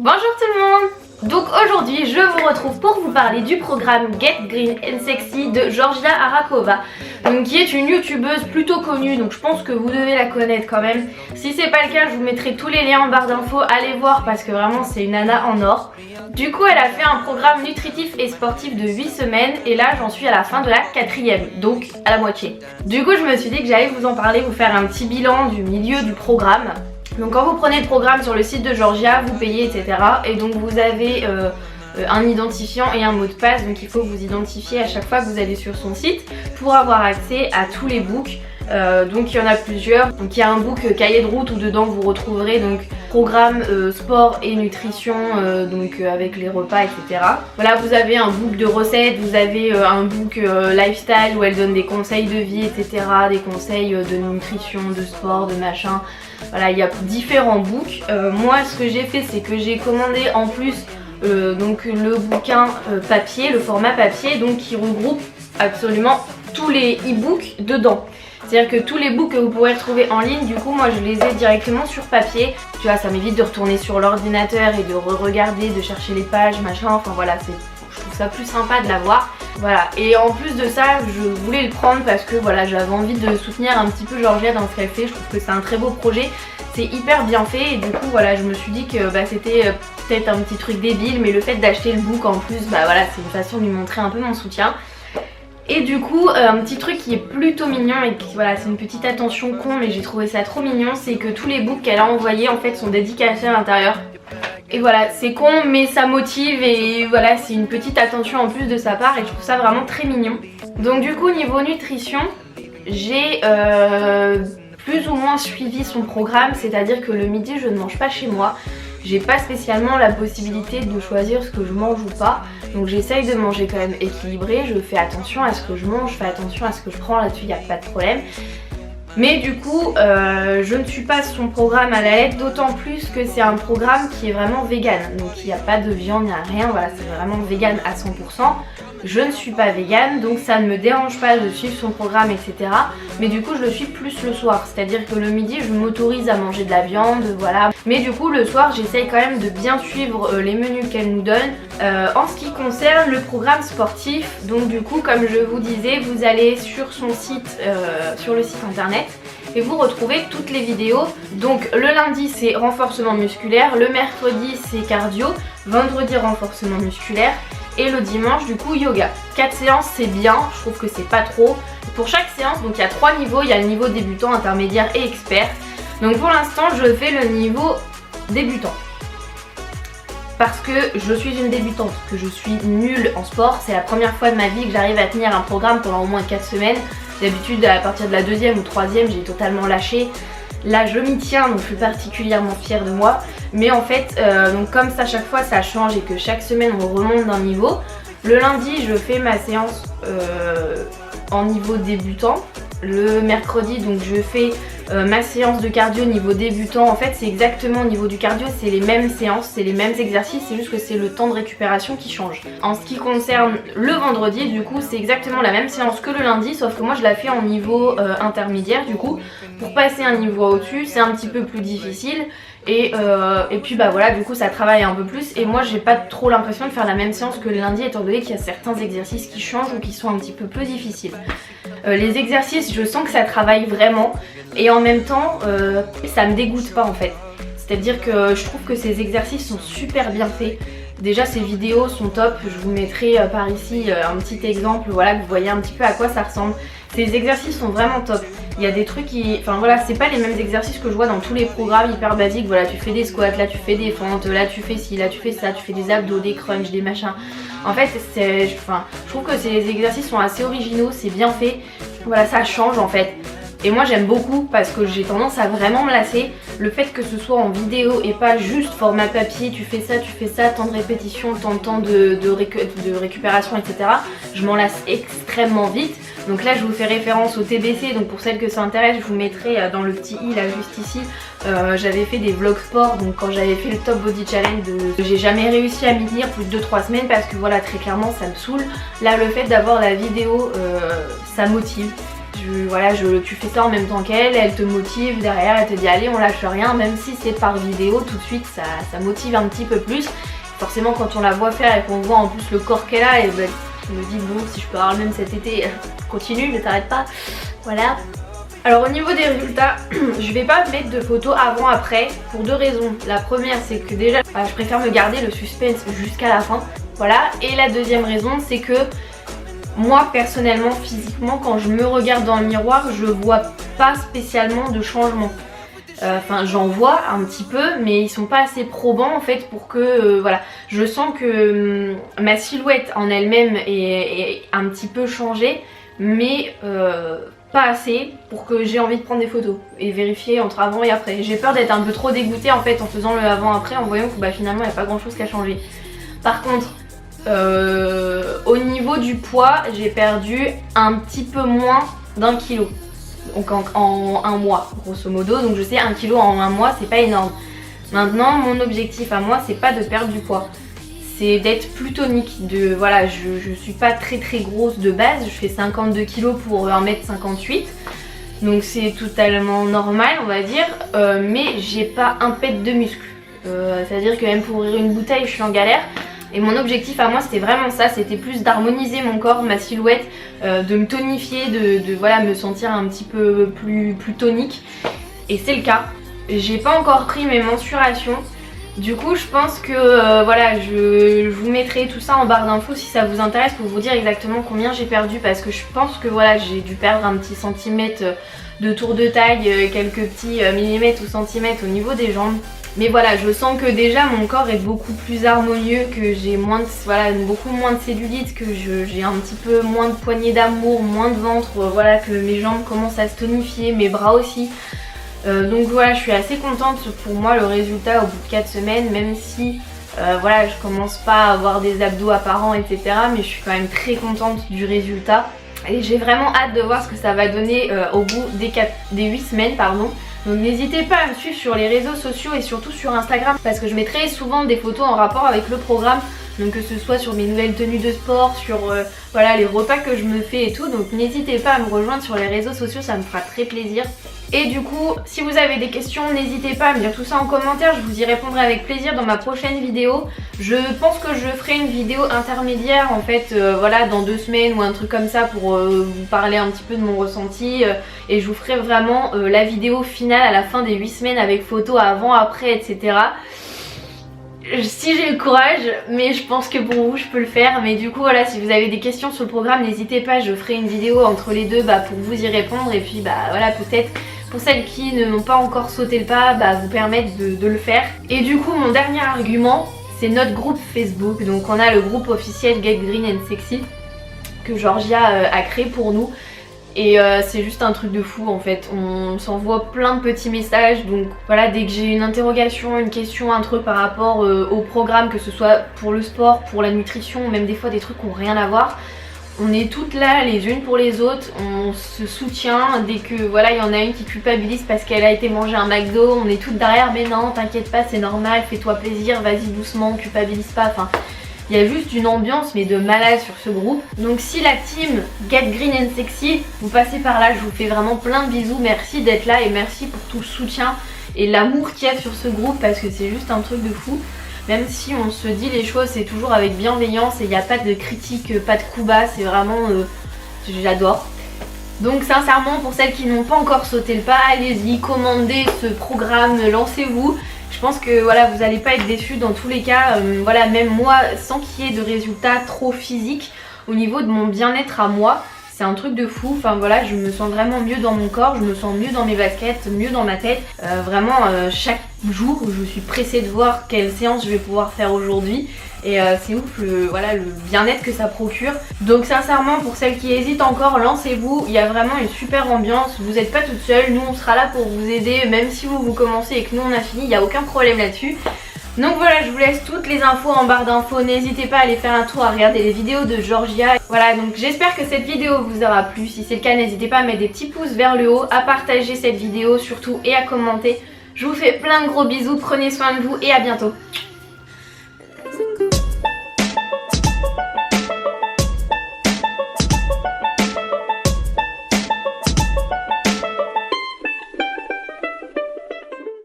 Bonjour tout le monde. Donc aujourd'hui je vous retrouve pour vous parler du programme Get Green and Sexy de Georgia Arakova, donc qui est une youtubeuse plutôt connue, donc je pense que vous devez la connaître quand même. Si c'est pas le cas, je vous mettrai tous les liens en barre d'infos, allez voir parce que vraiment c'est une nana en or. Du coup elle a fait un programme nutritif et sportif de 8 semaines et là j'en suis à la fin de la 4e, donc à la moitié. Du coup je me suis dit que j'allais vous en parler, vous faire un petit bilan du milieu du programme. Donc quand vous prenez le programme sur le site de Georgia, vous payez etc. Et donc vous avez un identifiant et un mot de passe. Donc il faut vous identifier à chaque fois que vous allez sur son site pour avoir accès à tous les books. Donc il y en a plusieurs. Donc il y a un book cahier de route où dedans vous retrouverez donc programme sport et nutrition, donc avec les repas etc. Voilà, vous avez un book de recettes, vous avez un book lifestyle où elle donne des conseils de vie etc. Des conseils de nutrition, de sport, de machin. Voilà, il y a différents books. Moi ce que j'ai fait c'est que j'ai commandé en plus donc le bouquin papier, le format papier, donc qui regroupe absolument tous les e-books dedans. C'est-à-dire que tous les books que vous pourrez retrouver en ligne, du coup moi je les ai directement sur papier. Tu vois, ça m'évite de retourner sur l'ordinateur et de re-regarder, de chercher les pages, machin, enfin voilà, je trouve ça plus sympa de l'avoir. Voilà, et en plus de ça, je voulais le prendre parce que voilà, j'avais envie de soutenir un petit peu Georgia dans ce qu'elle fait. Je trouve que c'est un très beau projet, c'est hyper bien fait et du coup voilà, je me suis dit que c'était peut-être un petit truc débile, mais le fait d'acheter le book en plus, voilà, c'est une façon de lui montrer un peu mon soutien. Et du coup, un petit truc qui est plutôt mignon et qui, voilà, c'est une petite attention con, mais j'ai trouvé ça trop mignon, c'est que tous les books qu'elle a envoyés en fait sont dédicacés à l'intérieur. Et voilà, c'est con mais ça motive et voilà, c'est une petite attention en plus de sa part et je trouve ça vraiment très mignon. Donc du coup, niveau nutrition, j'ai plus ou moins suivi son programme, c'est-à-dire que le midi je ne mange pas chez moi. J'ai pas spécialement la possibilité de choisir ce que je mange ou pas, donc j'essaye de manger quand même équilibré, je fais attention à ce que je mange, je fais attention à ce que je prends, là-dessus il n'y a pas de problème. Mais du coup, je ne suis pas son programme à la lettre, d'autant plus que c'est un programme qui est vraiment vegan, donc il n'y a pas de viande, il n'y a rien, voilà, c'est vraiment vegan à 100%. Je ne suis pas végane, donc ça ne me dérange pas de suivre son programme etc. Mais du coup je le suis plus le soir, c'est-à-dire que le midi je m'autorise à manger de la viande, voilà. Mais du coup le soir j'essaye quand même de bien suivre les menus qu'elle nous donne. En ce qui concerne le programme sportif, donc du coup comme je vous disais, vous allez sur son site, sur le site internet, et vous retrouvez toutes les vidéos. Donc le lundi c'est renforcement musculaire, le mercredi c'est cardio, vendredi renforcement musculaire, et le dimanche du coup yoga. 4 séances c'est bien, je trouve que c'est pas trop. Pour chaque séance, donc il y a 3 niveaux, il y a le niveau débutant, intermédiaire et expert. Donc pour l'instant je fais le niveau débutant. Parce que je suis une débutante, que je suis nulle en sport. C'est la première fois de ma vie que j'arrive à tenir un programme pendant au moins 4 semaines. D'habitude à partir de la 2e ou 3e j'ai totalement lâché. Là je m'y tiens, donc je suis particulièrement fière de moi. Mais en fait, donc comme ça chaque fois ça change et que chaque semaine on remonte d'un niveau. Le lundi je fais ma séance en niveau débutant. Le mercredi donc je fais ma séance de cardio niveau débutant. En fait c'est exactement au niveau du cardio, c'est les mêmes séances, c'est les mêmes exercices, c'est juste que c'est le temps de récupération qui change. En ce qui concerne le vendredi, du coup c'est exactement la même séance que le lundi, sauf que moi je la fais en niveau intermédiaire. Du coup pour passer un niveau au-dessus c'est un petit peu plus difficile. Et puis voilà, du coup ça travaille un peu plus et moi j'ai pas trop l'impression de faire la même séance que le lundi, étant donné qu'il y a certains exercices qui changent ou qui sont un petit peu plus difficiles. Les exercices, je sens que ça travaille vraiment et en même temps ça me dégoûte pas en fait. C'est-à-dire que je trouve que ces exercices sont super bien faits. Déjà ces vidéos sont top, je vous mettrai par ici un petit exemple, voilà, que vous voyez un petit peu à quoi ça ressemble. Ces exercices sont vraiment top. Il y a des trucs qui... Enfin voilà, c'est pas les mêmes exercices que je vois dans tous les programmes hyper basiques. Voilà, tu fais des squats, là tu fais des fentes, là tu fais ci, là tu fais ça, tu fais des abdos, des crunchs, des machins. En fait, je trouve que ces exercices sont assez originaux, c'est bien fait. Voilà, ça change en fait. Et moi j'aime beaucoup parce que j'ai tendance à vraiment me lasser. Le fait que ce soit en vidéo et pas juste format papier, tu fais ça, temps de répétition, temps de récupération, etc. Je m'en lasse extrêmement vite. Donc là je vous fais référence au TBC, donc pour celles que ça intéresse je vous mettrai dans le petit i là juste ici. J'avais fait des vlogs sport, donc quand j'avais fait le Top Body Challenge, j'ai jamais réussi à m'y tenir plus de 2-3 semaines parce que voilà, très clairement ça me saoule. Là le fait d'avoir la vidéo ça motive. Tu fais ça en même temps qu'elle, elle te motive derrière, elle te dit allez on lâche rien, même si c'est par vidéo, tout de suite ça motive un petit peu plus. Forcément quand on la voit faire et qu'on voit en plus le corps qu'elle a, et ben, je me dis bon si je peux avoir le même cet été, continue, ne t'arrête pas, voilà. Alors au niveau des résultats, je vais pas mettre de photos avant-après pour deux raisons. La première c'est que déjà je préfère me garder le suspense jusqu'à la fin, voilà. Et la deuxième raison c'est que moi personnellement, physiquement, quand je me regarde dans le miroir, je vois pas spécialement de changement. Enfin j'en vois un petit peu mais ils sont pas assez probants en fait pour que voilà, je sens que ma silhouette en elle-même est un petit peu changée mais pas assez pour que j'ai envie de prendre des photos et vérifier entre avant et après. J'ai peur d'être un peu trop dégoûtée en fait en faisant le avant-après en voyant que finalement il n'y a pas grand chose qui a changé. Par contre au niveau du poids j'ai perdu un petit peu moins d'1 kilo. Donc en un mois grosso modo, donc je sais 1 kg en un mois c'est pas énorme. Maintenant mon objectif à moi c'est pas de perdre du poids, c'est d'être plus tonique, voilà, je suis pas très grosse de base, je fais 52 kg pour 1m58, donc c'est totalement normal on va dire, mais j'ai pas un pet de muscle, c'est à dire que même pour ouvrir une bouteille je suis en galère. Et mon objectif à moi c'était vraiment ça, c'était plus d'harmoniser mon corps, ma silhouette, de me tonifier, de voilà, me sentir un petit peu plus tonique. Et c'est le cas. J'ai pas encore pris mes mensurations. Du coup je pense que voilà, je vous mettrai tout ça en barre d'infos si ça vous intéresse pour vous dire exactement combien j'ai perdu. Parce que je pense que voilà, j'ai dû perdre un petit centimètre de tour de taille, quelques petits millimètres ou centimètres au niveau des jambes. Mais voilà, je sens que déjà mon corps est beaucoup plus harmonieux, que j'ai beaucoup moins de cellulite, que j'ai un petit peu moins de poignée d'amour, moins de ventre, voilà, que mes jambes commencent à se tonifier, mes bras aussi. Donc voilà, je suis assez contente pour moi le résultat au bout de 4 semaines, même si voilà, je commence pas à avoir des abdos apparents etc. Mais je suis quand même très contente du résultat. Et j'ai vraiment hâte de voir ce que ça va donner au bout des 8 semaines, pardon. Donc n'hésitez pas à me suivre sur les réseaux sociaux et surtout sur Instagram parce que je mettrai souvent des photos en rapport avec le programme. Donc que ce soit sur mes nouvelles tenues de sport, sur voilà, les repas que je me fais et tout. Donc n'hésitez pas à me rejoindre sur les réseaux sociaux, ça me fera très plaisir. Et du coup, si vous avez des questions, n'hésitez pas à me dire tout ça en commentaire, je vous y répondrai avec plaisir dans ma prochaine vidéo. Je pense que je ferai une vidéo intermédiaire en fait, voilà, dans 2 semaines ou un truc comme ça pour vous parler un petit peu de mon ressenti. Et je vous ferai vraiment la vidéo finale à la fin des 8 semaines avec photos avant, après, etc. Si j'ai le courage, mais je pense que pour vous je peux le faire. Mais du coup voilà, si vous avez des questions sur le programme, n'hésitez pas, je ferai une vidéo entre les deux pour vous y répondre. Et puis voilà, peut-être pour celles qui ne m'ont pas encore sauté le pas, vous permettre de le faire. Et du coup mon dernier argument, c'est notre groupe Facebook. Donc on a le groupe officiel Get Green and Sexy que Georgia a créé pour nous. Et c'est juste un truc de fou en fait, on s'envoie plein de petits messages. Donc voilà, dès que j'ai une interrogation, une question, un truc par rapport au programme, que ce soit pour le sport, pour la nutrition, même des fois des trucs qui n'ont rien à voir, on est toutes là les unes pour les autres, on se soutient. Dès que voilà, il y en a une qui culpabilise parce qu'elle a été manger un McDo, on est toutes derrière, mais non t'inquiète pas, c'est normal, fais-toi plaisir, vas-y doucement, culpabilise pas, enfin... Il y a juste une ambiance mais de malade sur ce groupe. Donc si la team Get Green and Sexy, vous passez par là, je vous fais vraiment plein de bisous. Merci d'être là et merci pour tout le soutien et l'amour qu'il y a sur ce groupe parce que c'est juste un truc de fou. Même si on se dit les choses, c'est toujours avec bienveillance et il n'y a pas de critique, pas de coups bas, c'est vraiment... j'adore. Donc sincèrement, pour celles qui n'ont pas encore sauté le pas, allez-y, commandez ce programme, lancez-vous. Je pense que voilà, vous n'allez pas être déçus dans tous les cas. Voilà, même moi, sans qu'il y ait de résultats trop physiques, au niveau de mon bien-être à moi, c'est un truc de fou. Enfin voilà, je me sens vraiment mieux dans mon corps, je me sens mieux dans mes baskets, mieux dans ma tête. Vraiment, chaque jour, je suis pressée de voir quelle séance je vais pouvoir faire aujourd'hui. Et c'est ouf voilà, le bien-être que ça procure. Donc sincèrement, pour celles qui hésitent encore, lancez-vous. Il y a vraiment une super ambiance, vous n'êtes pas toute seule, nous on sera là pour vous aider. Même si vous commencez et que nous on a fini, il n'y a aucun problème là-dessus. Donc voilà, je vous laisse toutes les infos en barre d'infos. N'hésitez pas à aller faire un tour, à regarder les vidéos de Georgia. Voilà, donc j'espère que cette vidéo vous aura plu. Si c'est le cas, n'hésitez pas à mettre des petits pouces vers le haut, à partager cette vidéo surtout et à commenter. Je vous fais plein de gros bisous, prenez soin de vous et à bientôt.